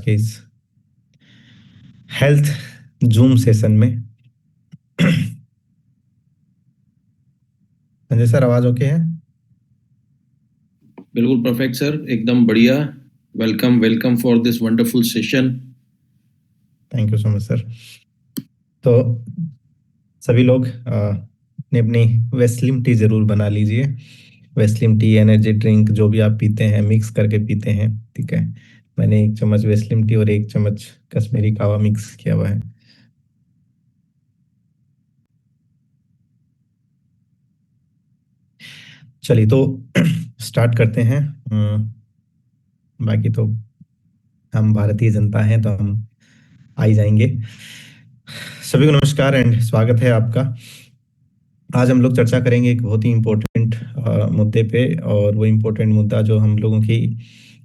के इस health zoom session में। संजय सर, आवाज ओके है? बिल्कुल परफेक्ट सर, एकदम बढ़िया। Welcome welcome for this wonderful session. Thank you so much sir. तो सभी लोग अपनी अपनी वेस्लिम टी जरूर बना लीजिए। वेस्लिम टी, एनर्जी ड्रिंक, जो भी आप पीते हैं मिक्स करके पीते हैं, ठीक है। मैंने 1 चम्मच वेस्लिम टी और 1 चम्मच कश्मीरी कावा मिक्स किया हुआ है। चलिए तो स्टार्ट करते हैं। बाकी तो हम भारतीय जनता हैं तो हम आ ही जाएंगे। सभी को नमस्कार एंड स्वागत है आपका। आज हम लोग चर्चा करेंगे एक बहुत ही इम्पोर्टेंट मुद्दे पे, और वो इम्पोर्टेंट मुद्दा जो हम लोगों की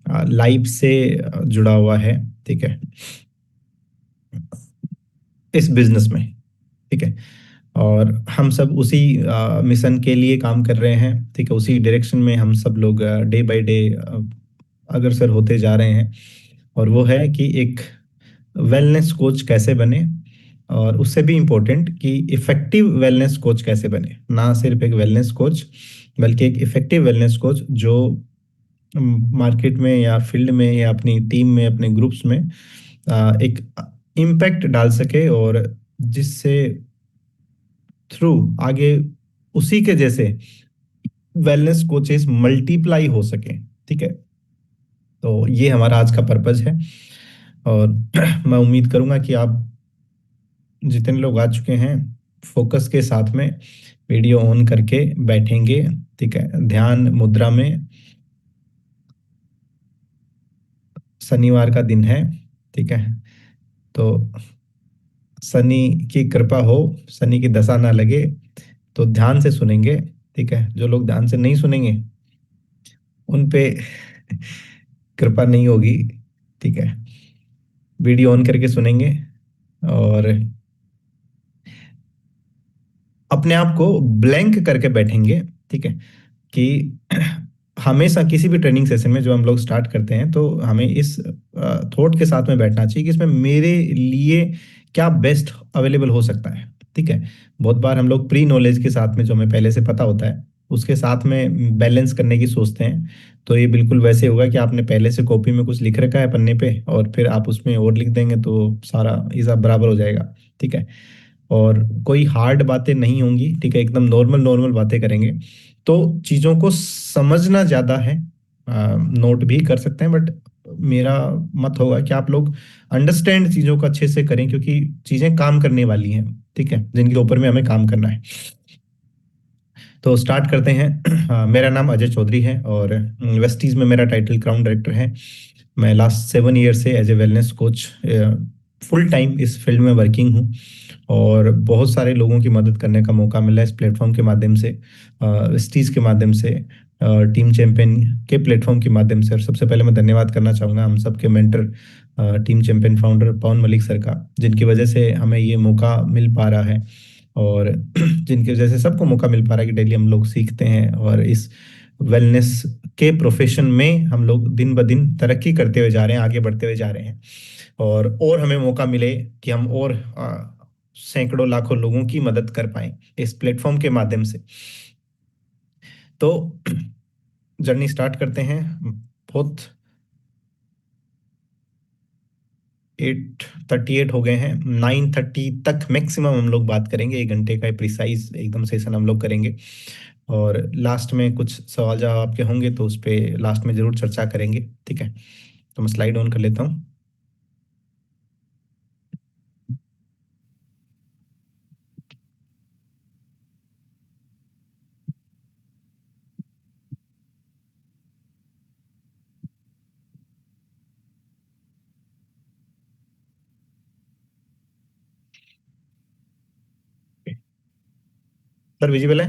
लाइफ से जुड़ा हुआ है, ठीक है, इस बिजनेस में, ठीक है। और हम सब उसी मिशन के लिए काम कर रहे हैं, ठीक है। उसी डायरेक्शन में हम सब लोग डे बाय डे अग्रसर होते जा रहे हैं। और वो है कि एक वेलनेस कोच कैसे बने, और उससे भी इम्पोर्टेंट कि इफेक्टिव वेलनेस कोच कैसे बने। ना सिर्फ एक वेलनेस कोच, बल्कि एक इफेक्टिव वेलनेस कोच जो मार्केट में या फील्ड में या अपनी टीम में, अपने ग्रुप्स में एक इम्पैक्ट डाल सके, और जिससे थ्रू आगे उसी के जैसे वेलनेस कोचेस मल्टीप्लाई हो सके, ठीक है। तो ये हमारा आज का पर्पज है। और मैं उम्मीद करूंगा कि आप जितने लोग आ चुके हैं फोकस के साथ में वीडियो ऑन करके बैठेंगे, ठीक है, ध्यान मुद्रा में। शनिवार का दिन है, ठीक है। तो शनि की कृपा हो, शनि की दशा ना लगे तो ध्यान से सुनेंगे, ठीक है। जो लोग ध्यान से नहीं सुनेंगे उन पे कृपा नहीं होगी, ठीक है। वीडियो ऑन करके सुनेंगे और अपने आप को ब्लैंक करके बैठेंगे, ठीक है। कि हमेशा किसी भी ट्रेनिंग सेशन में जो हम लोग स्टार्ट करते हैं तो हमें इस थॉट के साथ में बैठना चाहिए कि इसमें मेरे लिए क्या बेस्ट अवेलेबल हो सकता है, ठीक है। बहुत बार हम लोग प्री नॉलेज के साथ में, जो हमें पहले से पता होता है, उसके साथ में बैलेंस करने की सोचते हैं। तो ये बिल्कुल वैसे होगा कि आपने पहले से कॉपी में कुछ लिख रखा है पन्ने पे, और फिर आप उसमें और लिख देंगे तो सारा हिसाब बराबर हो जाएगा, ठीक है। और कोई हार्ड बातें नहीं होंगी, ठीक है, एकदम नॉर्मल नॉर्मल बातें करेंगे। तो चीज़ों को समझना ज़्यादा है, नोट भी कर सकते हैं, बट मेरा मत होगा कि आप लोग अंडरस्टैंड चीज़ों को अच्छे से करें, क्योंकि चीज़ें काम करने वाली हैं, ठीक है, जिनके ऊपर में हमें काम करना है। तो स्टार्ट करते हैं। मेरा नाम अजय चौधरी है और वेस्टीज में मेरा टाइटल क्राउन डायरेक्टर है। मैं लास्ट 7 ईयर से as a wellness coach full time इस फील्ड में वर्किंग हूँ, और बहुत सारे लोगों की मदद करने का मौका मिला इस प्लेटफॉर्म के माध्यम से, वेस्टीज के माध्यम से, टीम चैंपियन के प्लेटफॉर्म के माध्यम से। और सबसे पहले मैं धन्यवाद करना चाहूँगा हम सबके मेंटर, टीम चैंपियन फाउंडर पवन मलिक सर का, जिनकी वजह से हमें ये मौका मिल पा रहा है, और जिनकी वजह से सबको मौका मिल पा रहा है कि डेली हम लोग सीखते हैं, और इस वेलनेस के प्रोफेशन में हम लोग दिन ब दिन तरक्की करते हुए जा रहे हैं, आगे बढ़ते हुए जा रहे हैं। और हमें मौका मिले कि हम और सैकड़ों लाखों लोगों की मदद कर पाए इस प्लेटफॉर्म के माध्यम से। तो जर्नी स्टार्ट करते हैं। बहुत 8:38 हो गए हैं, 9:30 तक मैक्सिमम हम लोग बात करेंगे। 1 घंटे का प्रिसाइज एकदम सेशन हम लोग करेंगे, और लास्ट में कुछ सवाल जवाब आपके होंगे तो उस पर लास्ट में जरूर चर्चा करेंगे, ठीक है। तो मैं स्लाइड ऑन कर लेता हूँ। सर विजिबल है?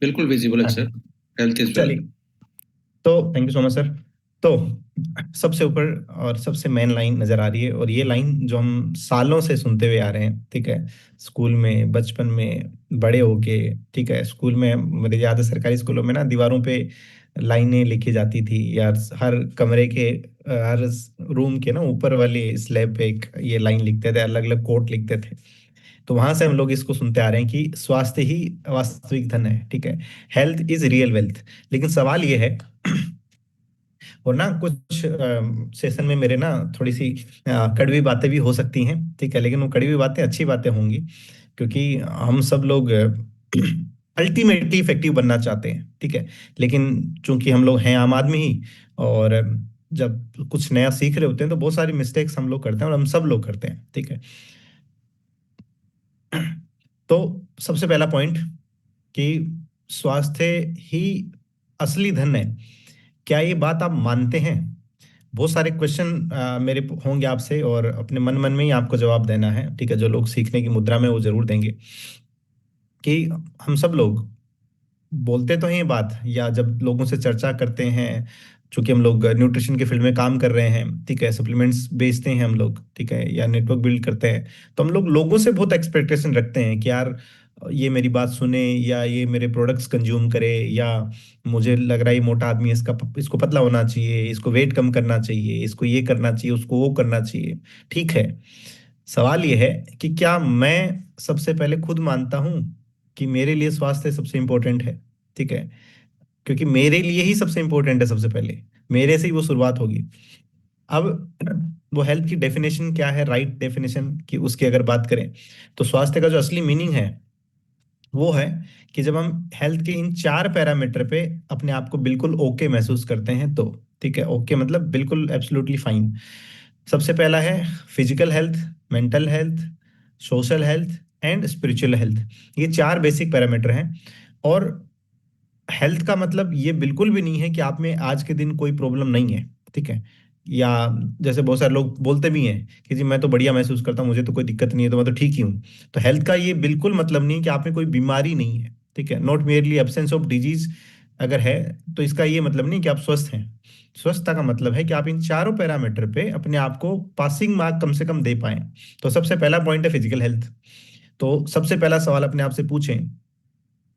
बिल्कुल विजिबल है हाँ, सर। Health is wealth. चलिए। तो thank you so much sir. तो सबसे ऊपर और सबसे मेन लाइन नजर आ रही है, और ये लाइन जो हम सालों से सुनते हुए आ रहे हैं, ठीक है। स्कूल में, बचपन में, बड़े होके, ठीक है। स्कूल में मुझे याद है सरकारी स्कूलों में ना दीवारों पे लाइनें लिखी जाती थी, या हर कमरे के हर रूम के ना ऊपर वाले स्लैब पे एक ये लाइन लिखते थे, अलग अलग कोट लिखते थे। तो वहां से हम लोग इसको सुनते आ रहे हैं कि स्वास्थ्य ही वास्तविक धन है, ठीक है, हेल्थ इज रियल वेल्थ। लेकिन सवाल ये है और ना कुछ सेशन में मेरे ना थोड़ी सी कड़वी बातें भी हो सकती हैं, ठीक है, लेकिन वो कड़वी बातें अच्छी बातें होंगी, क्योंकि हम सब लोग अल्टीमेटली इफेक्टिव बनना चाहते हैं, ठीक है। लेकिन चूंकि हम लोग हैं आम आदमी ही, और जब कुछ नया सीख रहे होते हैं तो बहुत सारी मिस्टेक्स हम लोग करते हैं, और हम सब लोग करते हैं, ठीक है। तो सबसे पहला पॉइंट कि स्वास्थ्य ही असली धन है, क्या ये बात आप मानते हैं? बहुत सारे क्वेश्चन मेरे होंगे आपसे, और अपने मन मन में ही आपको जवाब देना है, ठीक है। जो लोग सीखने की मुद्रा में वो जरूर देंगे कि हम सब लोग बोलते तो हैं ये बात, या जब लोगों से चर्चा करते हैं, चूंकि हम लोग न्यूट्रिशन के फील्ड में काम कर रहे हैं, ठीक है, सप्लीमेंट्स बेचते हैं हम लोग, ठीक है, या नेटवर्क बिल्ड करते हैं, तो हम लोग लोगों से बहुत एक्सपेक्टेशन रखते हैं कि यार ये मेरी बात सुने, या ये मेरे प्रोडक्ट्स कंज्यूम करे, या मुझे लग रहा है ये मोटा आदमी है, इसको पतला होना चाहिए, इसको वेट कम करना चाहिए, इसको ये करना चाहिए, उसको वो करना चाहिए, ठीक है। सवाल ये है कि क्या मैं सबसे पहले खुद मानता हूं कि मेरे लिए स्वास्थ्य सबसे इंपॉर्टेंट है, ठीक है, क्योंकि मेरे लिए ही सबसे इंपॉर्टेंट है, सबसे पहले मेरे से ही वो शुरुआत होगी। अब वो हेल्थ की डेफिनेशन क्या है, राइट डेफिनेशन की, उसकी अगर बात करें तो स्वास्थ्य का जो असली मीनिंग है वो है कि जब हम हेल्थ के इन चार पैरामीटर पे अपने आप को बिल्कुल ओके महसूस करते हैं तो, ठीक है, ओके मतलब बिल्कुल एब्सोल्युटली फाइन। सबसे पहला है physical health, mental health, social health and spiritual health. ये चार बेसिक पैरामीटर हैं। और हेल्थ का मतलब ये बिल्कुल भी नहीं है कि आप में आज के दिन कोई प्रॉब्लम नहीं है, ठीक है, या जैसे बहुत सारे लोग बोलते भी हैं कि जी मैं तो बढ़िया महसूस करता हूँ, मुझे तो कोई दिक्कत नहीं है, तो मैं तो ठीक ही हूँ। तो हेल्थ का ये बिल्कुल मतलब नहीं है कि आप में कोई बीमारी नहीं है, ठीक है, not merely absence of disease. अगर है तो इसका ये मतलब नहीं कि आप स्वस्थ हैं। स्वस्थता का मतलब है कि आप इन चारों पैरामीटर पे अपने आप को पासिंग मार्क कम से कम दे पाए। तो सबसे पहला पॉइंट है फिजिकल हेल्थ। तो सबसे पहला सवाल अपने आप से पूछें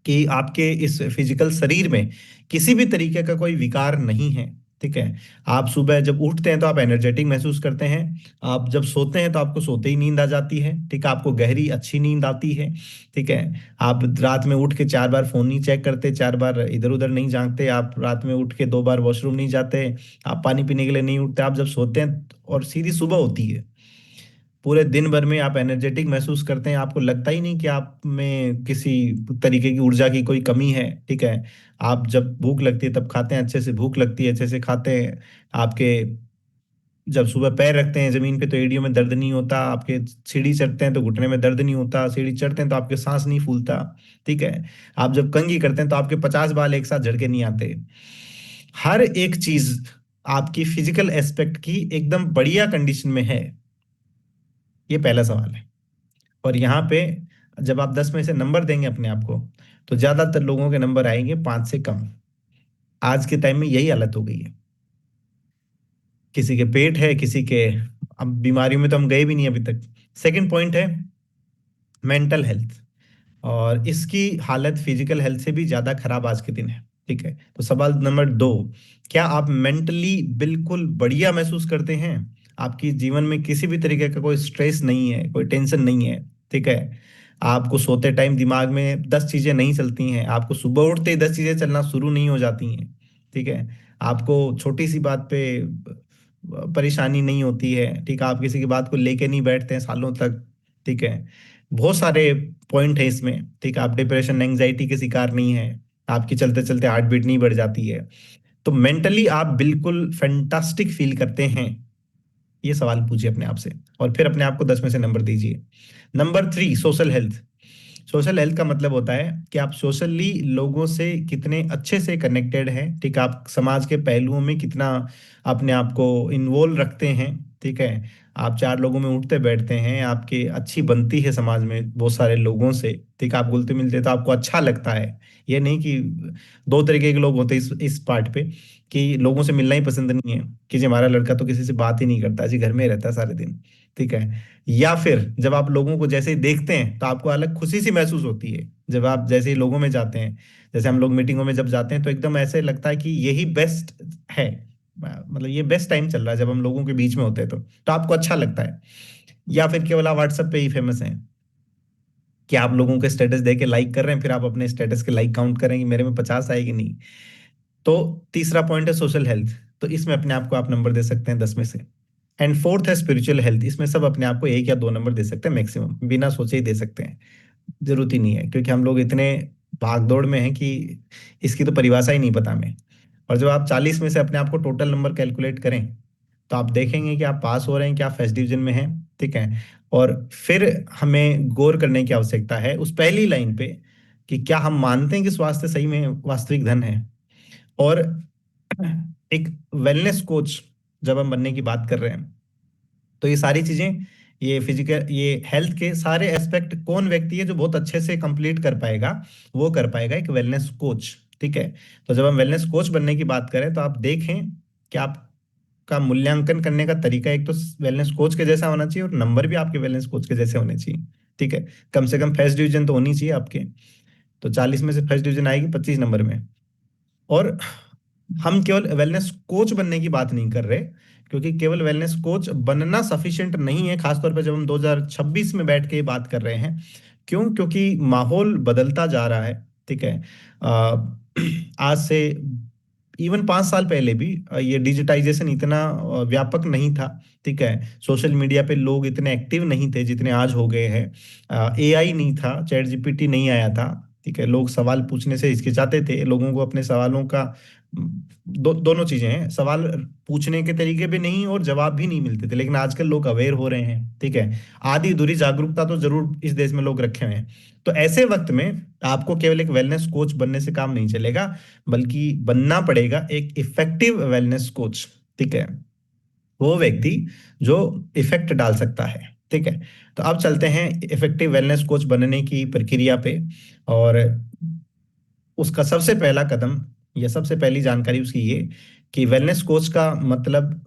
कि आपके इस फिजिकल शरीर में किसी भी तरीके का कोई विकार नहीं है, ठीक है। आप सुबह जब उठते हैं तो आप एनर्जेटिक महसूस करते हैं। आप जब सोते हैं तो आपको सोते ही नींद आ जाती है, ठीक है, आपको गहरी अच्छी नींद आती है, ठीक है। आप रात में उठ के 4 बार फोन नहीं चेक करते, 4 बार इधर उधर नहीं झांकते, आप रात में उठ के 2 बार वॉशरूम नहीं जाते, आप पानी पीने के लिए नहीं उठते। आप जब सोते हैं और सीधी सुबह होती है, पूरे दिन भर में आप एनर्जेटिक महसूस करते हैं, आपको लगता ही नहीं कि आप में किसी तरीके की ऊर्जा की कोई कमी है, ठीक है। आप जब भूख लगती है तब खाते हैं, अच्छे से भूख लगती है, अच्छे से खाते हैं। आपके जब सुबह पैर रखते हैं जमीन पे तो एड़ियों में दर्द नहीं होता, आपके सीढ़ी चढ़ते हैं तो घुटने में दर्द नहीं होता, सीढ़ी चढ़ते हैं तो आपके सांस नहीं फूलता, ठीक है। आप जब कंघी करते हैं तो आपके 50 बाल एक साथ झड़के नहीं आते। हर एक चीज आपकी फिजिकल एस्पेक्ट की एकदम बढ़िया कंडीशन में है। ये पहला सवाल है। और यहाँ पे जब आप 10 में से नंबर देंगे अपने आप को, तो ज्यादातर लोगों के नंबर आएंगे 5 से कम। आज के टाइम में यही हालत हो गई है। किसी के पेट है, किसी के, अब बीमारियों में तो हम गए भी नहीं अभी तक। सेकंड पॉइंट है मेंटल हेल्थ। और इसकी हालत फिजिकल हेल्थ से भी ज्यादा खराब आज के दिन है, ठीक है। तो सवाल नंबर 2, क्या आप मेंटली बिल्कुल बढ़िया महसूस करते हैं? आपकी जीवन में किसी भी तरीके का कोई स्ट्रेस नहीं है, कोई टेंशन नहीं है, ठीक है। आपको सोते टाइम दिमाग में 10 चीजें नहीं चलती हैं, आपको सुबह उठते ही 10 चीजें चलना शुरू नहीं हो जाती हैं, ठीक है। आपको छोटी सी बात पे परेशानी नहीं होती है, ठीक है, आप किसी की बात को लेके नहीं बैठते हैं सालों तक, ठीक है। बहुत सारे पॉइंट है इसमें, ठीक है। आप डिप्रेशन एंजाइटी के शिकार नहीं है, आपकी चलते चलते हार्ट बीट नहीं बढ़ जाती है। तो मेंटली आप बिल्कुल फैंटास्टिक फील करते हैं? ये सवाल पूछिए अपने आप से, और फिर अपने आप को 10 में से नंबर दीजिए। Number 3, social health. Social health का मतलब होता है कि आप सोशली लोगों से कितने अच्छे से कनेक्टेड हैं, ठीक है, आप समाज के पहलुओं में कितना अपने आप को इन्वॉल्व रखते हैं, ठीक है। आप चार लोगों में उठते बैठते हैं, आपकी अच्छी बनती है समाज में बहुत सारे लोगों से, ठीक है, आप घुलते मिलते तो आपको अच्छा लगता है। ये नहीं कि दो तरीके के लोग होते हैं इस पार्ट पे, कि लोगों से मिलना ही पसंद नहीं है, कि जी हमारा लड़का तो किसी से बात ही नहीं करता जी, घर में ही रहता है सारे दिन, ठीक है। या फिर जब आप लोगों को जैसे ही देखते हैं तो आपको अलग खुशी सी महसूस होती है, जब आप जैसे ही लोगों में जाते हैं, जैसे हम लोग मीटिंगों में जब जाते हैं तो एकदम ऐसे लगता है कि यही बेस्ट है, मतलब ये बेस्ट टाइम चल रहा है जब हम लोगों के बीच में होते हैं तो आपको अच्छा लगता है। या फिर केवल आप व्हाट्सएप पे ही फेमस हैं कि आप लोगों के स्टेटस देख के लाइक कर रहे हैं, फिर आप अपने स्टेटस के लाइक काउंट करेंगे मेरे में 50 आएगी नहीं। तो तीसरा पॉइंट है सोशल हेल्थ, तो इसमें अपने आप को आप नंबर दे सकते हैं 10 में से। एंड फोर्थ है स्पिरिचुअल हेल्थ, इसमें सब अपने आप को 1 या 2 नंबर दे सकते हैं मैक्सिमम, बिना सोचे ही दे सकते हैं, जरूरत ही नहीं है, क्योंकि हम लोग इतने भाग दौड़ में हैं कि इसकी तो परिभाषा ही नहीं पता हमें। और जब आप 40 में से अपने आप को टोटल नंबर कैलकुलेट करें तो आप देखेंगे कि आप पास हो रहे हैं, कि आप फर्स्ट डिवीजन में हैं, ठीक है। और फिर हमें गौर करने की आवश्यकता है उस पहली लाइन पे कि क्या हम मानते हैं कि स्वास्थ्य सही में वास्तविक धन है। और एक वेलनेस कोच जब हम बनने की बात कर रहे हैं तो ये सारी चीजें, ये फिजिकल, ये हेल्थ के सारे एस्पेक्ट कौन व्यक्ति है जो बहुत अच्छे से कंप्लीट कर पाएगा, वो कर पाएगा एक वेलनेस कोच, ठीक है। तो जब हम वेलनेस कोच बनने की बात करें तो आप देखें कि आपका मूल्यांकन करने का तरीका एक तो वेलनेस कोच के जैसा होना चाहिए और नंबर भी आपके वेलनेस कोच के जैसे होने चाहिए, ठीक है। कम से कम फर्स्ट डिवीजन तो होनी चाहिए आपके। तो 40 में से फर्स्ट डिवीजन आएगी 25 नंबर में। और हम केवल वेलनेस कोच बनने की बात नहीं कर रहे, क्योंकि केवल वेलनेस कोच बनना सफिशिएंट नहीं है, खासतौर पर जब हम 2026 में बैठ के ये बात कर रहे हैं। क्यों? क्योंकि माहौल बदलता जा रहा है, ठीक है। आज से इवन 5 साल पहले भी ये डिजिटाइजेशन इतना व्यापक नहीं था, ठीक है। सोशल मीडिया पे लोग इतने एक्टिव नहीं थे जितने आज हो गए हैं। एआई नहीं था, चैट जीपीटी नहीं आया था, ठीक है। लोग सवाल पूछने से हिचकिचाते थे, लोगों को अपने सवालों का दोनों चीजें हैं, सवाल पूछने के तरीके भी नहीं और जवाब भी नहीं मिलते थे। लेकिन आजकल लोग अवेयर हो रहे हैं, ठीक है। आधी अधूरी जागरूकता तो जरूर इस देश में लोग रखे हुए हैं। तो ऐसे वक्त में आपको केवल एक वेलनेस कोच बनने से काम नहीं चलेगा, बल्कि बनना पड़ेगा एक इफेक्टिव वेलनेस कोच, ठीक है। वो व्यक्ति जो इफेक्ट डाल सकता है, ठीक है। तो अब चलते हैं इफेक्टिव वेलनेस कोच बनने की प्रक्रिया पे। और उसका सबसे पहला कदम या सबसे पहली जानकारी उसकी ये कि वेलनेस कोच का मतलब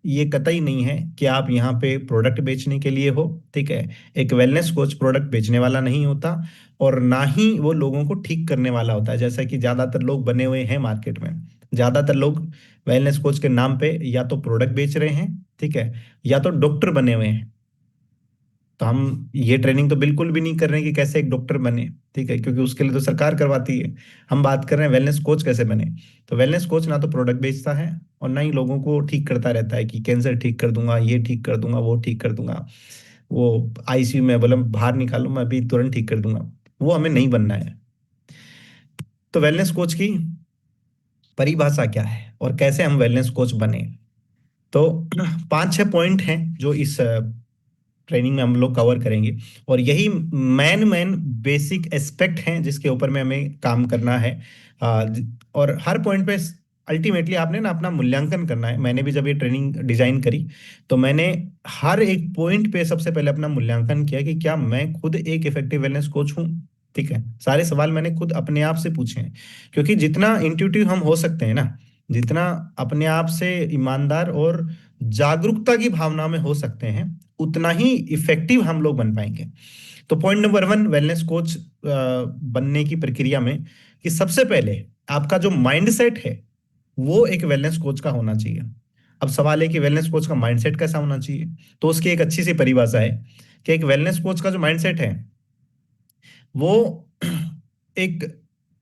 ये कतई नहीं है कि आप यहाँ पे प्रोडक्ट बेचने के लिए हो, ठीक है। एक वेलनेस कोच प्रोडक्ट बेचने वाला नहीं होता और ना ही वो लोगों को ठीक करने वाला होता है, जैसा कि ज्यादातर लोग बने हुए हैं मार्केट में। ज्यादातर लोग वेलनेस कोच के नाम पे या तो प्रोडक्ट बेच रहे हैं, ठीक है, या तो डॉक्टर बने हुए हैं। तो हम ये ट्रेनिंग तो बिल्कुल भी नहीं कर रहे हैं कि कैसे एक डॉक्टर बने, ठीक है, क्योंकि उसके लिए तो सरकार करवाती है। हम बात कर रहे हैं वेलनेस कोच कैसे बने। तो वेलनेस कोच ना तो प्रोडक्ट बेचता है और ना ही लोगों को ठीक करता रहता है कि कैंसर ठीक कर दूंगा, ये ठीक कर दूंगा, वो ठीक कर दूंगा, वो आईसीयू में बोला बाहर निकालो मैं अभी तुरंत ठीक कर दूंगा। वो हमें नहीं बनना है। तो वेलनेस कोच की परिभाषा क्या है और कैसे हम वेलनेस कोच बने? तो 5-6 पॉइंट हैं जो इस ट्रेनिंग में हम लोग कवर करेंगे। और यही मैन बेसिक एस्पेक्ट हैं जिसके ऊपर में हमें काम करना है। और हर पॉइंट पे अल्टीमेटली आपने ना अपना मूल्यांकन करना है। मैंने भी जब ये ट्रेनिंग डिजाइन करी तो मैंने हर एक पॉइंट पे सबसे पहले अपना मूल्यांकन किया कि क्या मैं खुद एक इफेक्टिव वेलनेस कोच हूँ, ठीक है। सारे सवाल मैंने खुद अपने आप से पूछे हैं, क्योंकि जितना इंट्यूटिव हम हो सकते हैं ना, जितना अपने आप से ईमानदार और जागरूकता की भावना में हो सकते हैं, उतना ही इफेक्टिव हम लोग बन पाएंगे। तो पॉइंट नंबर 1 वेलनेस कोच बनने की प्रक्रिया में कि सबसे पहले आपका जो माइंडसेट है वो एक वेलनेस कोच का होना चाहिए। अब सवाल है कि वेलनेस कोच का माइंडसेट कैसा होना चाहिए। तो उसकी एक अच्छी सी परिभाषा है कि एक वेलनेस कोच का जो माइंडसेट है वो एक,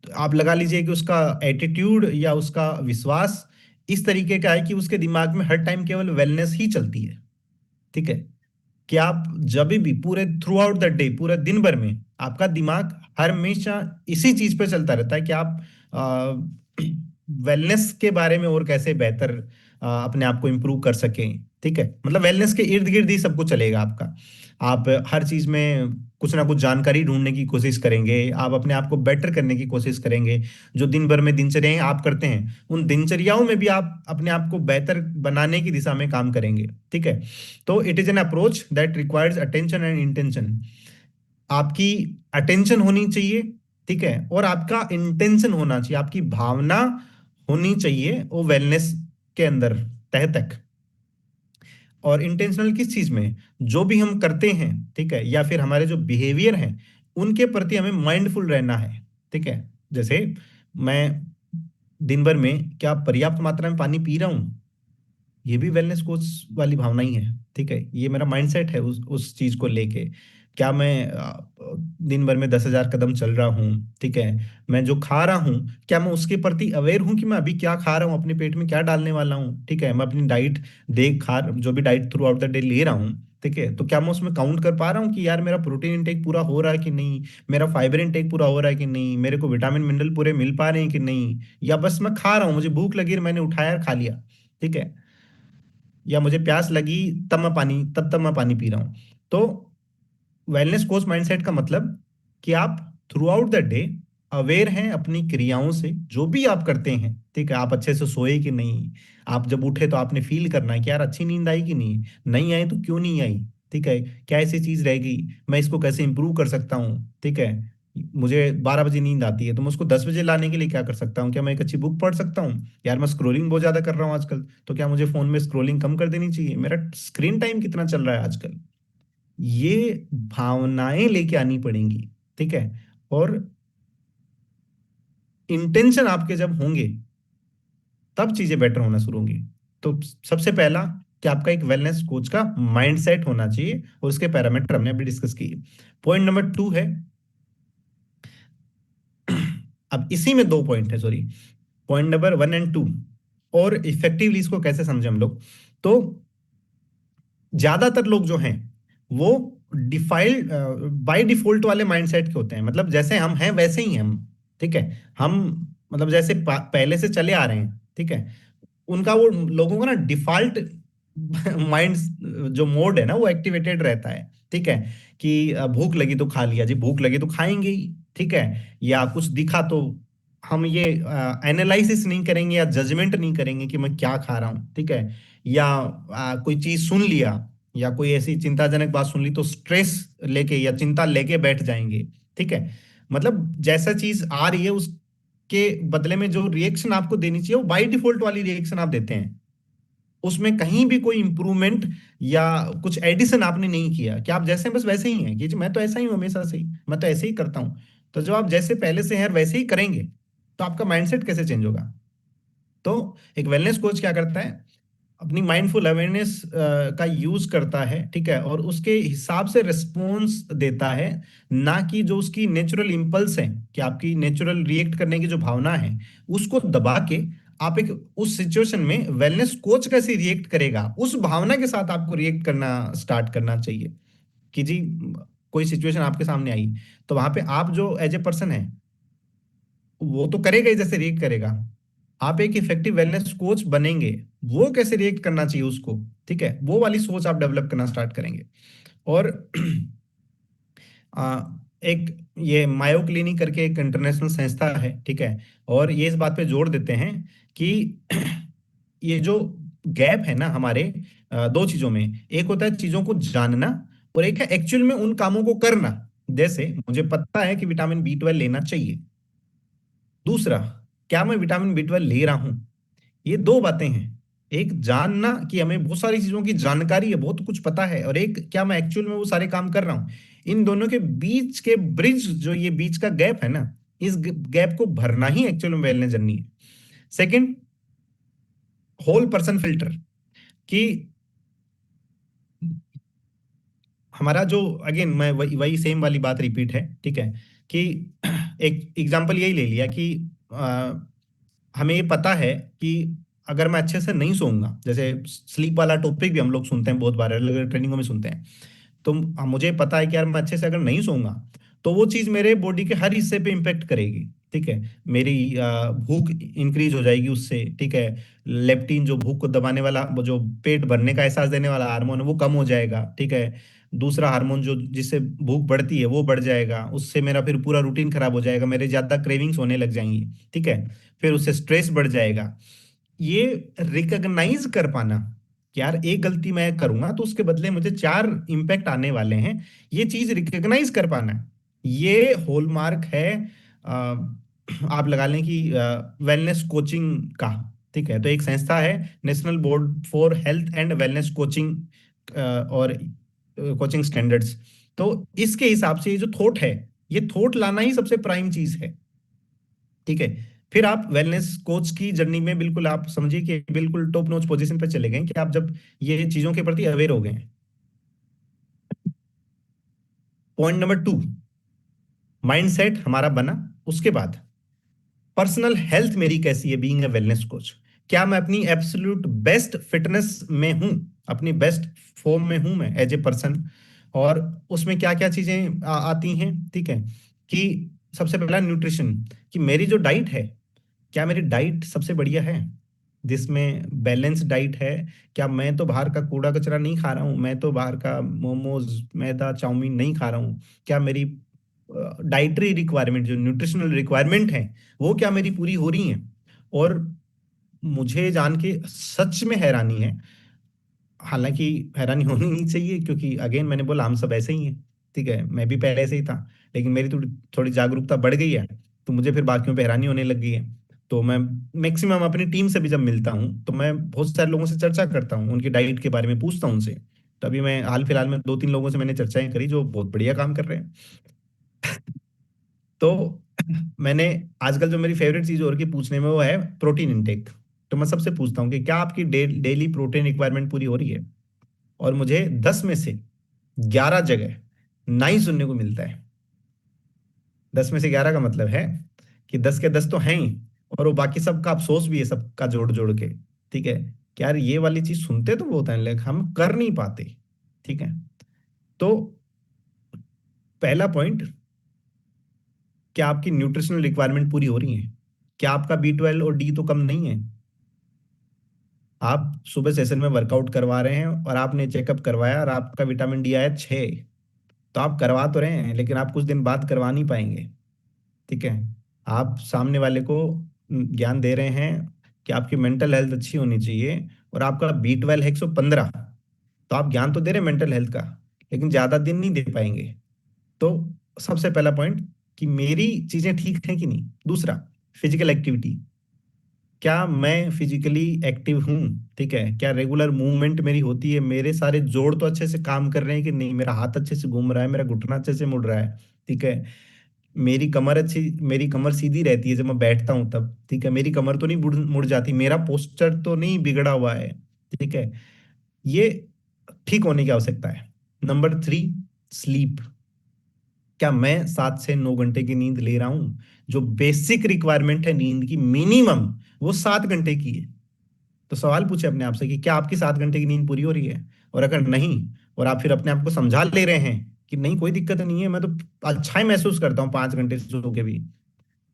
आप लगा लीजिए कि उसका एटीट्यूड या उसका विश्वास इस तरीके का है कि उसके दिमाग में हर टाइम केवल वेलनेस ही चलती है, ठीक है। कि आप जब भी पूरे थ्रू आउट द डे, पूरे दिन भर में आपका दिमाग हर हमेशा इसी चीज पे चलता रहता है कि आप वेलनेस के बारे में और कैसे बेहतर अपने आप को इम्प्रूव कर सकें, ठीक है। मतलब वेलनेस के इर्द गिर्द ही सब कुछ चलेगा आपका। आप हर चीज में कुछ ना कुछ जानकारी ढूंढने की कोशिश करेंगे, आप अपने आप को बेटर करने की कोशिश करेंगे। जो दिन भर में दिनचर्याएं आप करते हैं उन दिनचर्याओं में भी आप अपने आप को बेहतर बनाने की दिशा में काम करेंगे, ठीक है। तो it is an approach that requires attention and intention. आपकी अटेंशन होनी चाहिए, ठीक है, और आपका इंटेंशन होना चाहिए, आपकी भावना होनी चाहिए वो वेलनेस के अंदर तह तक। और इंटेंशनल किस चीज में? जो भी हम करते हैं, ठीक है, या फिर हमारे जो बिहेवियर हैं उनके प्रति हमें माइंडफुल रहना है। ठीक है, जैसे मैं दिन भर में क्या पर्याप्त मात्रा में पानी पी रहा हूँ, ये भी वेलनेस कोच वाली भावना ही है। ठीक है, ये मेरा माइंडसेट है उस चीज को लेके। क्या मैं दिन भर में 10,000 कदम चल रहा हूँ? ठीक है, मैं जो खा रहा हूँ, क्या मैं उसके प्रति अवेयर हूँ कि मैं अभी क्या खा रहा हूँ, अपने पेट में क्या डालने वाला हूँ? ठीक है, मैं अपनी डाइट देख खा जो भी diet through out the day ले रहा हूँ, ठीक है, तो क्या मैं उसमें काउंट कर पा रहा हूँ कि यार मेरा प्रोटीन इंटेक पूरा हो रहा है कि नहीं, मेरा फाइबर इंटेक पूरा हो रहा है कि नहीं, मेरे को विटामिन मिनरल पूरे मिल पा रहे हैं कि नहीं, या बस मैं खा रहा हूँ, मुझे भूख लगी और मैंने उठाया और खा लिया। ठीक है, या मुझे प्यास लगी तब मैं पानी पी रहा हूँ। तो वेलनेस कोच माइंडसेट का मतलब कि आप through out the day aware हैं अपनी क्रियाओं से, जो भी आप करते हैं। ठीक है, आप अच्छे से सोए कि नहीं, आप जब उठे तो आपने फील करना है कि यार अच्छी नींद आई कि नहीं, नहीं आई तो क्यों नहीं आई। ठीक है, क्या ऐसी चीज रह गई, मैं इसको कैसे इंप्रूव कर सकता हूँ। ठीक है, मुझे 12 बजे नींद आती है तो मैं उसको 10 बजे लाने के लिए क्या कर सकता हूँ? क्या मैं एक अच्छी बुक पढ़ सकता हूँ? यार मैं स्क्रोलिंग बहुत ज्यादा कर रहा हूँ आजकल, तो क्या मुझे फोन में स्क्रोलिंग कम कर देनी चाहिए? मेरा स्क्रीन टाइम कितना चल रहा है आजकल? ये भावनाएं लेके आनी पड़ेंगी। ठीक है, और इंटेंशन आपके जब होंगे, तब चीजें बेटर होना शुरू होंगी। तो सबसे पहला कि आपका एक वेलनेस कोच का माइंडसेट होना चाहिए, और उसके पैरामीटर हमने अभी डिस्कस किए। पॉइंट नंबर 2 है, अब इसी में 2 पॉइंट है, सॉरी, पॉइंट नंबर 1 एंड 2, और इफेक्टिवली इसको कैसे समझे हम लोग। तो ज्यादातर लोग जो हैं वो डिफाइल्ड बाय डिफॉल्ट वाले माइंडसेट के होते हैं, मतलब जैसे हम हैं वैसे ही हैं हम। ठीक है, हम मतलब जैसे पहले से चले आ रहे हैं। ठीक है, उनका वो लोगों का ना डिफॉल्ट माइंड जो मोड है ना वो एक्टिवेटेड रहता है। ठीक है, कि भूख लगी तो खा लिया जी, भूख लगी तो खाएंगे ही। ठीक है, या कुछ दिखा तो हम ये एनालिसिस नहीं करेंगे या जजमेंट नहीं करेंगे कि मैं क्या खा रहा हूँ। ठीक है, या कोई चीज सुन लिया या कोई ऐसी चिंताजनक बात सुन ली तो स्ट्रेस लेके या चिंता लेके बैठ जाएंगे। ठीक है, मतलब जैसा चीज आ रही है उसके बदले में जो रिएक्शन आपको देनी चाहिए वो बाय डिफॉल्ट वाली रिएक्शन आप देते हैं। उसमें कहीं भी कोई इंप्रूवमेंट या कुछ एडिशन आपने नहीं किया, कि आप जैसे हैं बस वैसे ही हैं, कि जी मैं तो ऐसा ही हूं हमेशा से ही, मैं तो ऐसे ही करता हूं। तो जब आप जैसे पहले से हैं वैसे ही करेंगे, तो आपका माइंडसेट कैसे चेंज होगा? तो एक वेलनेस कोच क्या करता है, अपनी माइंडफुल अवेयरनेस का यूज करता है। ठीक है, और उसके हिसाब से रिस्पॉन्स देता है, ना कि जो उसकी नेचुरल इंपल्स है, कि आपकी नेचुरल रिएक्ट करने की जो भावना है उसको दबा के आप एक उस सिचुएशन में वेलनेस कोच कैसे रिएक्ट करेगा उस भावना के साथ आपको रिएक्ट करना स्टार्ट करना चाहिए। कि जी कोई सिचुएशन आपके सामने आई, तो वहां पे आप जो एज ए पर्सन है वो तो करेगा ही, जैसे रिएक्ट करेगा। आप एक इफेक्टिव वेलनेस कोच बनेंगे, वो कैसे रिएक्ट करना चाहिए उसको, ठीक है, वो वाली सोच आप डेवलप करना स्टार्ट करेंगे। और एक ये मायो क्लिनिक करके एक इंटरनेशनल संस्था है। ठीक है, और ये इस बात पे जोर देते हैं कि ये जो गैप है ना हमारे दो चीजों में, एक होता है चीजों को जानना, और एक है एक्चुअल में उन कामों को करना। जैसे मुझे पता है कि विटामिन B12 लेना चाहिए, दूसरा क्या मैं विटामिन B12 ले रहा हूं। ये दो बातें हैं, एक जानना कि हमें बहुत सारी चीजों की जानकारी है, बहुत कुछ पता है, और एक क्या मैं एक्चुअल में वो सारे काम कर रहा हूँ। इन दोनों के बीच के ब्रिज, जो ये बीच का गैप है ना, इस गैप को भरना ही एक्चुअल में वेलनेस जर्नी है। सेकंड, होल पर्सन फिल्टर, कि हमारा जो, अगेन मैं वही वही सेम वाली बात रिपीट है। ठीक है, कि एक एग्जांपल यही ले लिया कि हमें ये पता है कि अगर मैं अच्छे से नहीं सोऊंगा, जैसे स्लीप वाला टॉपिक भी हम लोग सुनते हैं बहुत बार, अलग अलग ट्रेनिंगों में सुनते हैं। तो मुझे पता है कि यार मैं अच्छे से अगर नहीं सोऊंगा तो वो चीज मेरे बॉडी के हर हिस्से पे इम्पेक्ट करेगी। ठीक है, मेरी भूख इंक्रीज हो जाएगी उससे। ठीक है, लेप्टिन जो भूख को दबाने वाला, वो जो पेट भरने का एहसास देने वाला हार्मोन है वो कम हो जाएगा। ठीक है, दूसरा हार्मोन जो जिससे भूख बढ़ती है वो बढ़ जाएगा, उससे मेरा फिर पूरा रूटीन खराब हो जाएगा, मेरे ज्यादा क्रेविंग्स होने लग जाएंगी। ठीक है, फिर उससे स्ट्रेस बढ़ जाएगा। ये रिकॉग्नाइज कर पाना कि यार एक गलती मैं करूंगा तो उसके बदले मुझे 4 इम्पैक्ट आने वाले हैं, ये चीज रिकॉग्नाइज कर पाना, ये हॉलमार्क है अ, आप लगा लें कि वेलनेस कोचिंग का। ठीक है, तो एक संस्था है, national board for health and wellness coaching और कोचिंग स्टैंडर्ड्स। तो इसके हिसाब से ये जो थॉट है ये थॉट लाना ही सबसे प्राइम चीज है। ठीक है। फिर आप वेलनेस कोच की जर्नी में बिल्कुल आप समझिए कि बिल्कुल टॉप नॉच पोजीशन पे चले गए कि आप जब ये चीजों के प्रति अवेयर हो गए हैं। पॉइंट नंबर 2, माइंडसेट हमारा बना। उसके बाद पर्सनल हेल्थ मेरी कैसी है बीइंग ए वेलनेस कोच। क्या मैं अपनी एब्सोल्यूट बेस्ट फिटनेस में हूं, अपनी बेस्ट फॉर्म में हूं मैं एज ए पर्सन। और उसमें क्या क्या चीजें आती हैं, ठीक है। कि सबसे पहला न्यूट्रिशन, कि मेरी जो डाइट है, क्या मेरी डाइट सबसे बढ़िया है, जिसमें बैलेंस डाइट है। क्या मैं तो बाहर का कूड़ा कचरा नहीं खा रहा हूँ, मैं तो बाहर का मोमोज मैदा चाउमीन नहीं खा रहा हूँ। क्या मेरी डाइटरी रिक्वायरमेंट, जो न्यूट्रिशनल रिक्वायरमेंट है, वो क्या मेरी पूरी हो रही है। और मुझे जान के सच में हैरानी है, हालांकि हैरानी होनी नहीं चाहिए, क्योंकि अगेन मैंने बोला हम सब ऐसे ही हैं। ठीक है, मैं भी पहले ऐसे ही था, लेकिन मेरी थोड़ी थोड़ी जागरूकता बढ़ गई है, तो मुझे फिर बाकियों पे हैरानी होने लग गई है। तो मैं मैक्सिमम अपनी टीम से भी जब मिलता हूँ तो मैं बहुत सारे लोगों से चर्चा करता हूँ, उनकी डाइट के बारे में पूछता हूँ उनसे। तभी मैं हाल फिलहाल में 2-3 लोगों से मैंने चर्चाएं करी जो बहुत बढ़िया काम कर रहे हैं। तो मैंने आजकल जो मेरी फेवरेट चीज और की पूछने में वो है प्रोटीन इनटेक। तो मैं सबसे पूछता हूँ कि क्या आपकी डेली प्रोटीन रिक्वायरमेंट पूरी हो रही है। और मुझे 10 में से 11 जगह नहीं सुनने को मिलता है। 10 में से 11 का मतलब है कि 10 के 10 तो हैं ही, और वो बाकी सबका अफसोस भी है, सबका जोड़ जोड़ के। ठीक है। कि यार ये वाली चीज सुनते तो बहुत है, लेकिन हम कर नहीं पाते। ठीक है। तो पहला पॉइंट, क्या आपकी न्यूट्रिशनल रिक्वायरमेंट पूरी हो रही है। क्या आपका B12 और डी तो कम नहीं है। आप सुबह सेशन में वर्कआउट करवा रहे हैं और आपने चेकअप करवाया और आपका विटामिन डी आया 6, तो आप करवा तो रहे हैं, लेकिन आप कुछ दिन बाद करवा नहीं पाएंगे। ठीक है। आप सामने वाले को ज्ञान दे रहे हैं कि आपकी मेंटल हेल्थ अच्छी होनी चाहिए, और आपका B12 है 115, तो आप ज्ञान तो दे रहे हैं मेंटल हेल्थ का, लेकिन ज्यादा दिन नहीं दे पाएंगे। तो सबसे पहला पॉइंट, कि मेरी चीजें ठीक हैं कि नहीं। दूसरा, फिजिकल एक्टिविटी, क्या मैं फिजिकली एक्टिव हूँ। ठीक है। क्या रेगुलर मूवमेंट मेरी होती है, मेरे सारे जोड़ तो अच्छे से काम कर रहे हैं कि नहीं, मेरा हाथ अच्छे से घूम रहा है, मेरा घुटना अच्छे से मुड़ रहा है। ठीक है। मेरी कमर सीधी रहती है जब मैं बैठता हूँ तब। ठीक है। मेरी कमर तो नहीं मुड़ मुड़ जाती, मेरा पोस्चर तो नहीं बिगड़ा हुआ है। ठीक है। ये ठीक होने की आवश्यकता है। नंबर 3, स्लीप, क्या मैं 7 से 9 घंटे की नींद ले रहा हूं। जो बेसिक रिक्वायरमेंट है नींद की, मिनिमम वो 7 घंटे की है। तो सवाल पूछे अपने आप से कि क्या आपकी 7 घंटे की नींद पूरी हो रही है। और अगर नहीं, और आप फिर अपने आप को समझा ले रहे हैं कि नहीं कोई दिक्कत नहीं है, मैं तो अच्छा ही महसूस करता हूँ 5 घंटे सो के भी,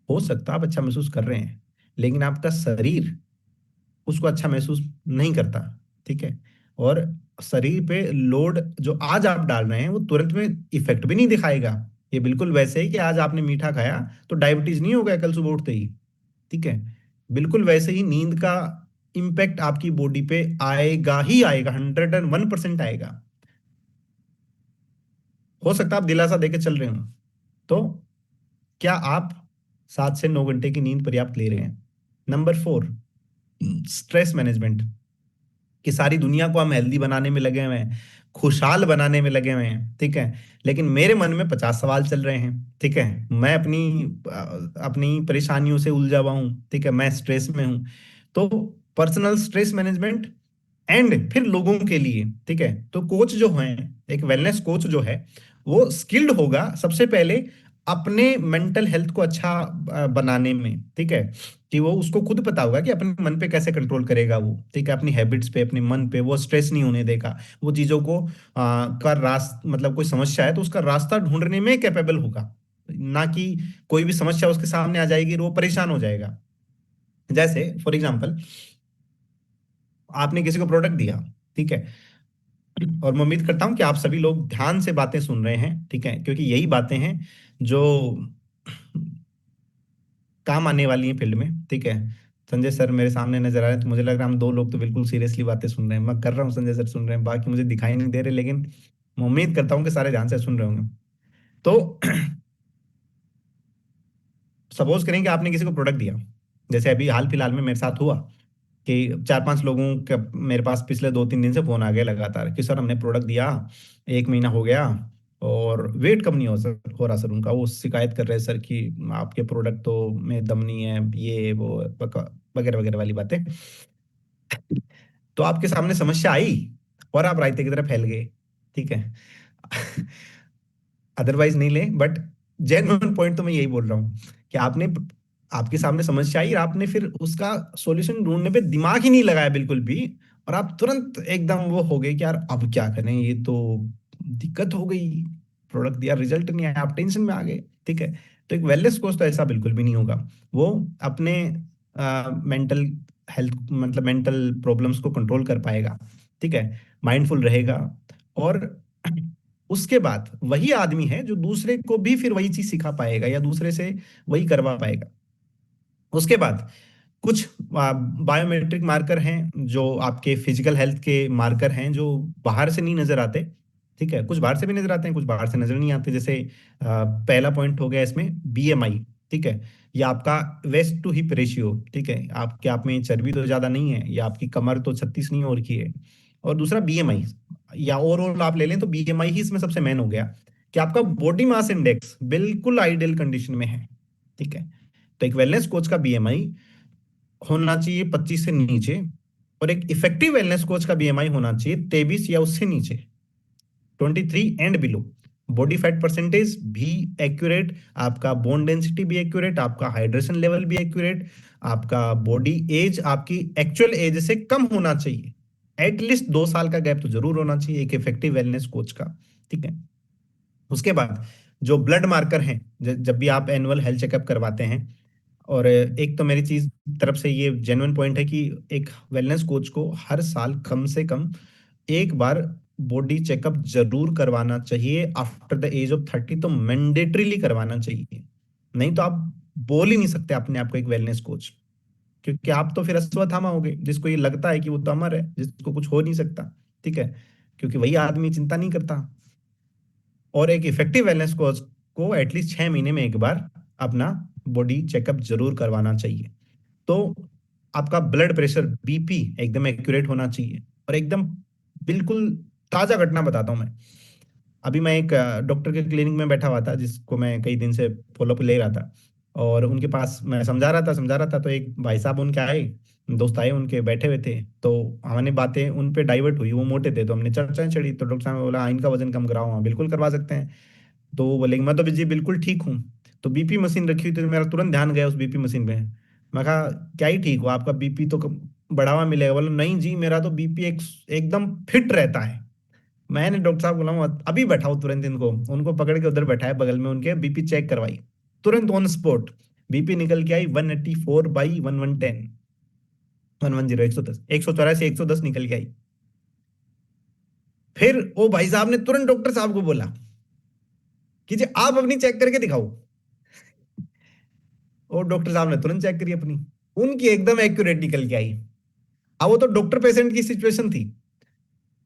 हो सकता है आप अच्छा महसूस कर रहे हैं, लेकिन आपका शरीर उसको अच्छा महसूस नहीं करता। ठीक है। और शरीर पे लोड जो आज आप डाल रहे हैं वो तुरंत में इफेक्ट भी नहीं दिखाएगा। ये बिल्कुल वैसे ही कि आज आपने मीठा खाया तो डायबिटीज नहीं होगा कल सुबह उठते ही। ठीक है। बिल्कुल वैसे ही नींद का इम्पैक्ट आपकी बॉडी पे आएगा ही आएगा, 101% आएगा। हो सकता है आप दिलासा देके चल रहे हो। तो क्या आप 7 से 9 घंटे की नींद पर्याप्त ले रहे हैं। नंबर 4, स्ट्रेस मैनेजमेंट, कि सारी दुनिया को हम हेल्दी बनाने में लगे हुए हैं, खुशहाल बनाने में लगे हुए हैं। ठीक है। लेकिन मेरे मन में 50 सवाल चल रहे हैं। ठीक है। मैं अपनी परेशानियों से उलझा हुआ हूँ। ठीक है। मैं स्ट्रेस में हूँ। तो पर्सनल स्ट्रेस मैनेजमेंट, एंड फिर लोगों के लिए। ठीक है। तो कोच जो है, एक वेलनेस कोच जो है, वो स्किल्ड होगा सबसे पहले अपने मेंटल हेल्थ को अच्छा बनाने में। ठीक है। कि वो उसको खुद पता होगा कि अपने मन पे कैसे कंट्रोल करेगा वो। ठीक है। अपनी हैबिट्स पे, अपने मन पे वो स्ट्रेस नहीं होने देगा। वो चीजों को का मतलब कोई समस्या है तो उसका रास्ता ढूंढने में कैपेबल होगा, ना कि कोई भी समस्या उसके सामने आ जाएगी और वो परेशान हो जाएगा। जैसे फॉर एग्जाम्पल, आपने किसी को प्रोडक्ट दिया। ठीक है। और मैं उम्मीद करता हूं कि आप सभी लोग ध्यान से बातें सुन रहे हैं। ठीक है। क्योंकि यही बातें हैं जो काम आने वाली हैं फील्ड में। ठीक है। संजय सर मेरे सामने नजर आ रहे हैं, तो मुझे लग रहा है हम दो लोग तो बिल्कुल सीरियसली बातें सुन रहे हैं। मैं कर रहा हूँ, संजय सर सुन रहे हैं, बाकी मुझे दिखाई नहीं दे रहे, लेकिन मैं उम्मीद करता हूँ कि सारे ध्यान से सुन रहे होंगे। तो सपोज करें कि आपने किसी को प्रोडक्ट दिया, जैसे अभी हाल फिलहाल में मेरे साथ हुआ कि 4-5 लोगों का मेरे पास पिछले 2-3 दिन से फोन आ गया लगातार कि सर हमने प्रोडक्ट दिया, 1 महीना हो गया, और वेट कम नहीं हो रहा सर उनका। वो शिकायत कर रहे हैं सर कि आपके प्रोडक्ट तो में दम नहीं है, ये वो वगैरह वगैरह वाली बातें। तो आपके सामने समस्या आई और आप रायते की तरह फैल गए, ठीक है। अदरवाइज नहीं ले, बट जेन्युइन पॉइंट तो मैं यही बोल रहा हूँ कि आपने, आपके सामने समस्या आई और आपने फिर उसका सॉल्यूशन ढूंढने पे दिमाग ही नहीं लगाया बिल्कुल भी, और आप तुरंत एकदम वो हो गए कि यार अब क्या करें, ये तो दिक्कत हो गई, प्रोडक्ट दिया रिजल्ट नहीं आया, आप टेंशन में आ गए, ठीक है। तो एक वेलनेस कोच तो ऐसा बिल्कुल भी नहीं होगा। वो अपने मेंटल हेल्थ, मतलब मेंटल प्रॉब्लम्स को कंट्रोल कर पाएगा, ठीक है, माइंडफुल रहेगा। और उसके बाद वही आदमी है जो दूसरे को भी फिर वही चीज सिखा पाएगा या दूसरे से वही करवा पाएगा। उसके बाद कुछ बायोमेट्रिक मार्कर हैं जो आपके फिजिकल हेल्थ के मार्कर हैं, जो बाहर से नहीं नजर आते, ठीक है। कुछ बाहर से भी नजर आते हैं, कुछ बाहर से नजर नहीं आते। जैसे पहला पॉइंट हो गया इसमें बीएमआई, ठीक है, या आपका वेस्ट टू हिप रेशियो, ठीक है, आपके आप में चर्बी तो ज्यादा नहीं है, या आपकी कमर तो 36 नहीं हो रखी है। और दूसरा बीएमआई, या ओवरऑल आप ले लें तो बीएमआई ही इसमें सबसे मेन हो गया, कि आपका बॉडी मास इंडेक्स बिल्कुल आइडियल कंडीशन में है, ठीक है। तो एक वेलनेस कोच का बीएमआई होना चाहिए 25 से नीचे, और एक इफेक्टिव वेलनेस कोच का बीएमआई होना चाहिए 23 या उससे नीचे, 23 and below. Body fat percentage भी एक्यूरेट, आपका बोन डेंसिटी भी एक्यूरेट, आपका हाइड्रेशन लेवल भी एक्यूरेट, आपका बॉडी एज आपकी एक्चुअल एज से कम होना चाहिए। एटलीस्ट 2 साल का गैप तो जरूर होना चाहिए एक इफेक्टिव वेलनेस कोच का, ठीक है। उसके बाद जो ब्लड मार्कर हैं, जब भी आप एनुअल हेल्थ चेकअप करवाते हैं, और एक तो मेरी चीज तरफ से ये जेन्युइन पॉइंट है कि एक वेलनेस कोच को हर साल कम से कम एक बार बॉडी चेकअप जरूर करवाना चाहिए। आफ्टर द एज ऑफ 30 तो मैंडेटरीली करवाना चाहिए। नहीं तो आप बोल ही नहीं सकते अपने आप को एक वेलनेस कोच, क्योंकि आप तो फिर अश्वत्थामा हो गए, जिसको ये लगता है कि वो तो अमर है, जिसको कुछ हो नहीं सकता, ठीक है, क्योंकि वही आदमी चिंता नहीं करता। और एक इफेक्टिव वेलनेस कोच को एटलीस्ट 6 महीने में एक बार अपना बॉडी चेकअप जरूर करवाना चाहिए। तो आपका ब्लड प्रेशर, बीपी एकदम एक्यूरेट होना चाहिए, और एकदम बिल्कुल ताजा घटना बताता हूँ मैं। अभी मैं एक डॉक्टर के क्लिनिक में बैठा हुआ था, जिसको मैं कई दिन से फॉलोअप ले रहा था, और उनके पास मैं समझा रहा था तो एक भाई साहब उनके आए, दोस्त आए उनके, बैठे हुए थे, तो हमने बातें उन पे डाइवर्ट हुई, वो मोटे थे तो हमने चर्चाएं छड़ी, तो डॉक्टर साहब ने बोला "हाँ, इनका वजन कम कराओ, हाँ बिल्कुल करवा सकते हैं"। तो वो बोले मैं तो जी बिल्कुल ठीक हूँ। तो बीपी मशीन रखी हुई थी, तो मेरा तुरंत ध्यान गया उस बीपी मशीन पे। मैं कहा क्या ही ठीक हो, आपका बीपी तो बढ़ावा मिलेगा। बोला नहीं जी, मेरा तो बीपी एकदम फिट रहता है। मैंने डॉक्टर साहब बोला अभी बैठाओ तुरंत इनको, उनको पकड़ के उधर बैठाया बगल में उनके, बीपी चेक करवाई, तुरंत ऑन स्पॉट बीपी निकल के आई 184/1110, 110, 110, 184, 110 निकल के आई। फिर वो भाई साहब ने तुरंत डॉक्टर साहब को बोला कि जी आप अपनी चेक करके दिखाओ। और डॉक्टर साहब ने तुरंत चेक करी अपनी, उनकी एकदम एक्यूरेट निकल के आई। अब वो तो डॉक्टर पेशेंट की सिचुएशन थी।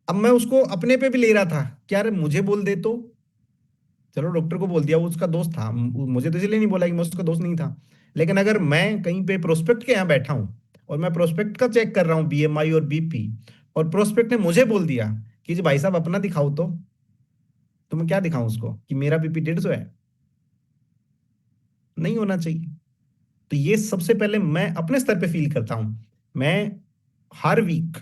अब मैं उसको अपने पे भी ले रहा था कि यार मुझे बोल दे तो, चलो डॉक्टर को बोल दिया, वो उसका दोस्त था, मुझे तो इसलिए नहीं बोला कि मैं उसका दोस्त नहीं था। लेकिन अगर मैं कहीं पे प्रोस्पेक्ट के यहाँ बैठा हूँ और मैं प्रोस्पेक्ट का चेक कर रहा हूँ बीएमआई और बीपी, और प्रोस्पेक्ट ने मुझे बोल दिया कि जी भाई साहब अपना दिखाओ, तो मैं क्या दिखाऊं उसको कि मेरा बीपी 150 है? नहीं होना चाहिए। तो ये सबसे पहले मैं अपने स्तर पे फील करता हूं। मैं हर वीक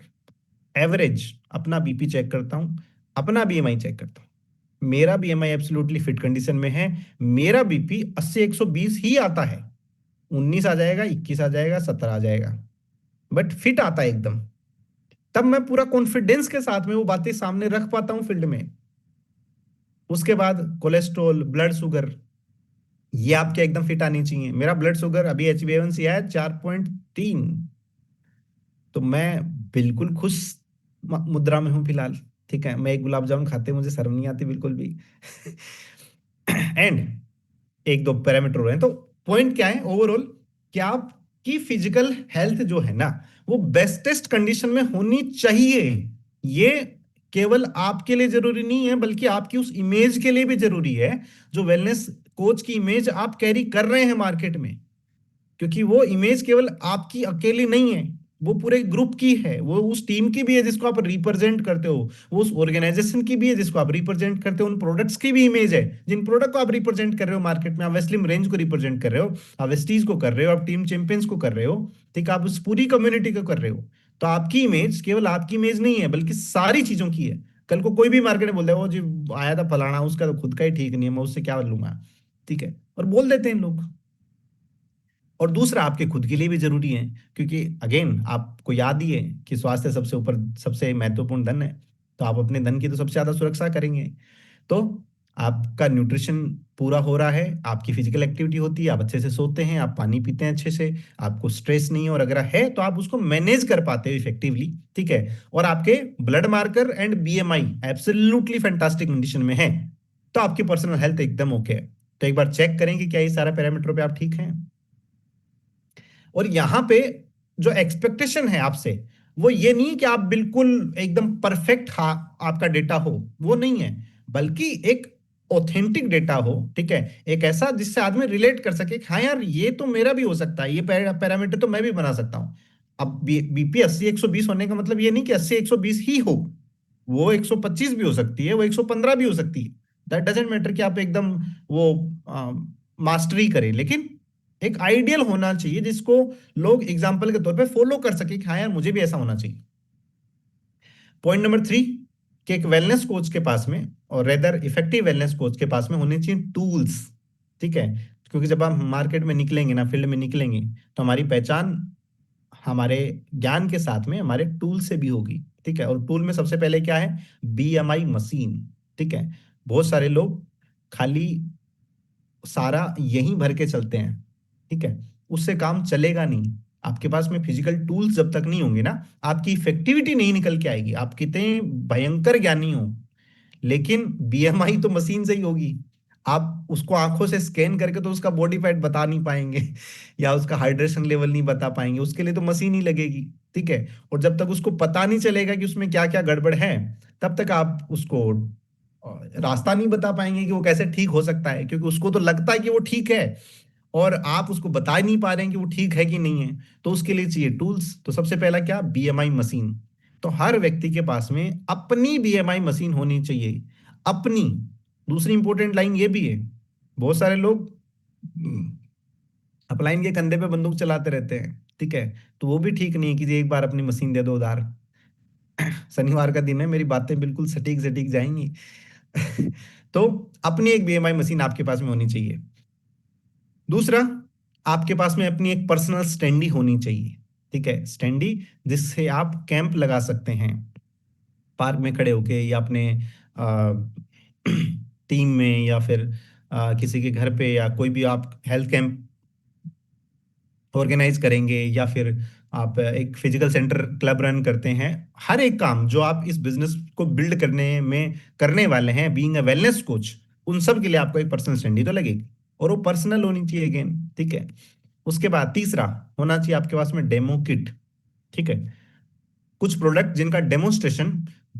एवरेज अपना बीपी चेक करता हूं, अपना बीएमआई चेक करता हूं। मेरा बीएमआई एब्सोल्युटली फिट कंडीशन में है। मेरा बीपी 80 120 ही आता है, 19 आ जाएगा, 21 आ जाएगा, 17 आ जाएगा, बट फिट आता है एकदम। तब मैं पूरा कॉन्फिडेंस के साथ में वो बातें सामने रख पाता हूं फील्ड में। उसके बाद कोलेस्ट्रॉल, ब्लड शुगर, ये आपके एकदम फिट आनी चाहिए। मेरा ब्लड शुगर अभी HbA1c है 4.3, तो मैं बिल्कुल खुश मुद्रा में हूँ फिलहाल, ठीक है। मैं एक गुलाब जामुन खाते मुझे शर्म नहीं आती बिल्कुल भी। एंड एक दो पैरामीटर हो रहे हैं, तो पॉइंट क्या है ओवरऑल, कि आपकी फिजिकल हेल्थ जो है ना, वो बेस्टेस्ट कंडीशन में होनी चाहिए। ये केवल आपके लिए जरूरी नहीं है, बल्कि आपकी उस इमेज के लिए भी जरूरी है, जो वेलनेस कोच की इमेज आप कैरी कर रहे हैं मार्केट में। क्योंकि वो इमेज केवल आपकी अकेली नहीं है, वो पूरे ग्रुप की है, वो उस टीम की भी है जिसको आप रिप्रेजेंट करते हो, वो उस ऑर्गेनाइजेशन की भी है जिसको आप रिप्रेजेंट करते हो, उन प्रोडक्ट्स की भी इमेज है जिन प्रोडक्ट को आप रिप्रेजेंट कर रहे हो मार्केट में। आप वेस्लिम रेंज को रिप्रेजेंट कर रहे हो, आप वेस्टीज को कर रहे हो, आप टीम चैंपियंस को कर रहे हो, ठीक है, आप उस पूरी कम्युनिटी को कर रहे हो। तो आपकी इमेज केवल आपकी इमेज नहीं है बल्कि सारी चीजों की है। कल को कोई भी मार्केट में बोल दे वो जी आया था फलाना, उसका तो खुद का ही ठीक नहीं है, मैं उससे क्या लूंगा, ठीक है, और बोल देते हैं लोग। और दूसरा आपके खुद के लिए भी जरूरी है, क्योंकि अगेन आपको याद ही है कि स्वास्थ्य सबसे ऊपर, सबसे महत्वपूर्ण धन है। तो आप अपने धन की तो सबसे ज्यादा सुरक्षा करेंगे। तो आपका न्यूट्रिशन पूरा हो रहा है, आपकी फिजिकल एक्टिविटी होती है, आप अच्छे से सोते हैं, आप पानी पीते हैं अच्छे से, आपको स्ट्रेस नहीं है, और अगर है तो आप उसको मैनेज कर पाते हो इफेक्टिवली, ठीक है। और आपके blood marker and BMI absolutely fantastic condition में है, तो आपकी पर्सनल हेल्थ एकदम ओके है। तो एक बार चेक करें कि क्या ये सारा पैरामीटर पे आप ठीक हैं। और यहां पे जो एक्सपेक्टेशन है आपसे, वो ये नहीं कि आप बिल्कुल एकदम परफेक्ट आपका डेटा हो, वो नहीं है, बल्कि एक ऑथेंटिक डेटा हो, ठीक है, एक ऐसा जिससे आदमी रिलेट कर सके कि हाँ यार ये तो मेरा भी हो सकता है, ये पैरामीटर तो मैं भी बना सकता हूं। अब बीपी 80/120 होने का मतलब ये नहीं कि 80/120 ही हो, वो 125 भी हो सकती है, वो 115 भी हो सकती है। दैट डजेंट मैटर कि आप एकदम वो मास्टरी करें, लेकिन एक आइडियल होना चाहिए जिसको लोग एग्जाम्पल के तौर पे फॉलो कर सके कि हाँ यार मुझे भी ऐसा होना चाहिए। पॉइंट नंबर 3, कि एक वेलनेस कोच के पास में, और रेदर इफेक्टिव वेलनेस कोच के पास में होने चाहिए टूल्स, ठीक है। क्योंकि जब हम मार्केट में निकलेंगे ना, फील्ड में निकलेंगे, तो हमारी पहचान हमारे ज्ञान के साथ में हमारे टूल से भी होगी, ठीक है। और टूल में सबसे पहले क्या है? बीएमआई मशीन, ठीक है। बहुत सारे लोग खाली सारा यहीं भर के चलते हैं, ठीक है, उससे काम चलेगा नहीं। आपके पास में फिजिकल टूल्स जब तक नहीं होंगे ना, आपकी इफेक्टिविटी नहीं निकल के आएगी, आप कितने भयंकर ज्ञानी हो, लेकिन बीएमआई तो मशीन से ही होगी। आप उसको आंखों से स्कैन करके तो उसका बॉडी फैट बता नहीं पाएंगे या उसका हाइड्रेशन लेवल नहीं बता पाएंगे, उसके लिए तो मशीन ही लगेगी, ठीक है। और जब तक उसको पता नहीं चलेगा कि उसमें क्या क्या गड़बड़ है, तब तक आप उसको रास्ता नहीं बता पाएंगे कि वो कैसे ठीक हो सकता है, क्योंकि उसको तो लगता है कि वो ठीक है, और आप उसको बता ही नहीं पा रहे हैं कि वो ठीक है कि नहीं है। तो उसके लिए चाहिए टूल्स। तो सबसे पहला क्या? BMI machine. तो हर व्यक्ति के पास में अपनी बीएमआई मशीन होनी चाहिए, अपनी। दूसरी इंपॉर्टेंट लाइन ये भी है, बहुत सारे लोग अपलाइन के कंधे पे बंदूक चलाते रहते हैं, ठीक है। तो वो भी ठीक नहीं है कि जी एक बार अपनी मशीन दे दो उधार। शनिवार का दिन है, मेरी बातें बिल्कुल सटीक सटीक जाएंगी। तो अपनी एक बीएमआई मशीन आपके पास में होनी चाहिए। दूसरा, आपके पास में अपनी एक पर्सनल स्टैंडी होनी चाहिए, ठीक है, स्टैंडी, जिससे आप कैंप लगा सकते हैं पार्क में खड़े होके, या अपने टीम में, या फिर किसी के घर पे, या कोई भी आप हेल्थ कैंप ऑर्गेनाइज करेंगे, या फिर आप एक फिजिकल सेंटर क्लब रन करते हैं। हर एक काम जो आप इस बिजनेस को बिल्ड करने में करने वाले हैं, बीइंग अ वेलनेस कोच, उन सब के लिए आपको एक पर्सनल स्टैंडी तो लगेगी, और वो पर्सनल होनी चाहिए अगेन, ठीक है। उसके बाद तीसरा होना चाहिए आपके पास में डेमो किट, ठीक है। कुछ प्रोडक्ट जिनका डेमोन्स्ट्रेशन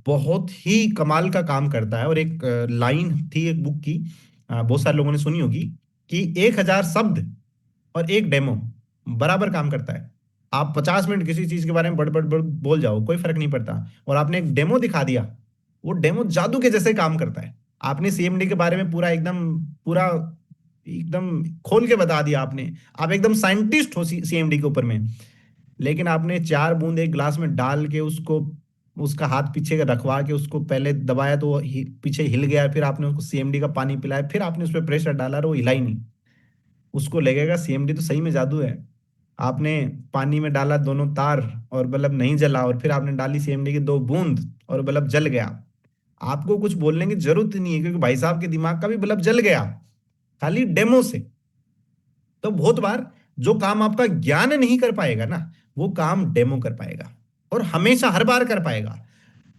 बहुत ही कमाल का काम करता है, और एक लाइन थी एक बुक की, बहुत सारे लोगों ने सुनी होगी, कि 1,000 शब्द और एक डेमो बराबर काम करता है। आप 50 मिनट किसी चीज के बारे में बड़ बड़ बड़ बोल जाओ, कोई फर्क नहीं पड़ता, और आपने एक डेमो दिखा दिया, वो डेमो जादू के जैसे काम करता है। आपने सीएमडी के बारे में पूरा एकदम, पूरा एकदम खोल के बता दिया आपने, आप एकदम साइंटिस्ट हो सीएमडी के ऊपर में, लेकिन आपने 4 बूंद एक ग्लास में डाल के उसको, उसका हाथ पीछे का रखवा के उसको पहले दबाया तो वो पीछे हिल गया, फिर आपने उसको सीएमडी का पानी पिलाया, फिर आपने उस पर प्रेशर डाला और वो हिला ही नहीं। उसको लगेगा सीएमडी तो सही में जादू है। आपने पानी में डाला दोनों तार और बल्ब नहीं जला, और फिर आपने डाली सीएमडी की 2 बूंद और बल्ब जल गया। आपको कुछ बोलने की जरूरत नहीं है, क्योंकि भाई साहब के दिमाग का भी बल्ब जल गया, खाली डेमो से। तो बहुत बार जो काम आपका ज्ञान नहीं कर पाएगा ना, वो काम डेमो कर पाएगा, और हमेशा हर बार कर पाएगा।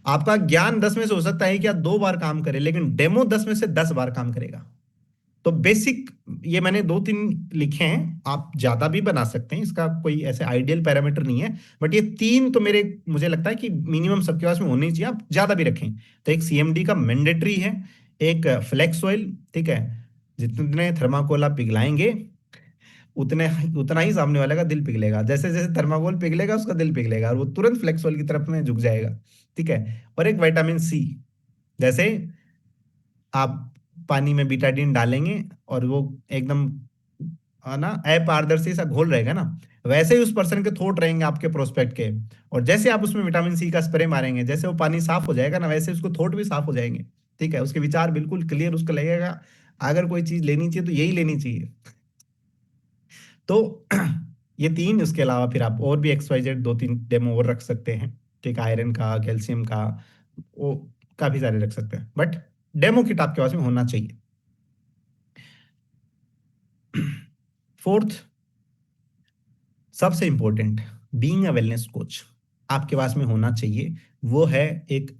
आपका ज्ञान 10 में से हो सकता है कि आप 2 बार काम करे, लेकिन डेमो 10 में से 10 बार काम करेगा। तो बेसिक ये मैंने 2-3 लिखे हैं, आप ज्यादा भी बना सकते हैं, इसका कोई ऐसे आइडियल पैरामीटर नहीं है, बट ये 3 तो मेरे मुझे लगता है कि मिनिमम सबके पास में होने चाहिए, आप ज्यादा भी रखें। तो एक सीएमडी का मैंडेटरी है, एक फ्लेक्स ऑयल, ठीक है, जितने थर्माकोल आप पिघलाएंगे उतने उतना ही सामने वाले का दिल पिघलेगा। जैसे जैसे थर्माकोल पिघलेगा उसका दिल पिघलेगा और वो तुरंत फ्लेक्सोल की तरफ में झुक जाएगा। ठीक है। और एक विटामिन सी, जैसे आप पानी में बीटाडीन डालेंगे और वो एकदम ना अपारदर्शी सा घोल रहेगा ना, वैसे ही उस पर्सन के थॉट रहेंगे आपके प्रोस्पेक्ट के। और जैसे आप उसमें विटामिन सी का स्प्रे मारेंगे, जैसे वो पानी साफ हो जाएगा ना, वैसे उसको थॉट भी साफ हो जाएंगे। ठीक है, उसके विचार बिल्कुल क्लियर, उसको लगेगा अगर कोई चीज लेनी चाहिए तो यही लेनी चाहिए। तो ये तीन, उसके अलावा फिर आप और भी XYZ दो तीन डेमो और रख सकते हैं। ठीक है, आयरन का, कैल्शियम का, वो काफी सारे रख सकते हैं, बट डेमो किट आपके पास में होना चाहिए। फोर्थ, सबसे important, being a wellness coach आपके पास में होना चाहिए, वो है एक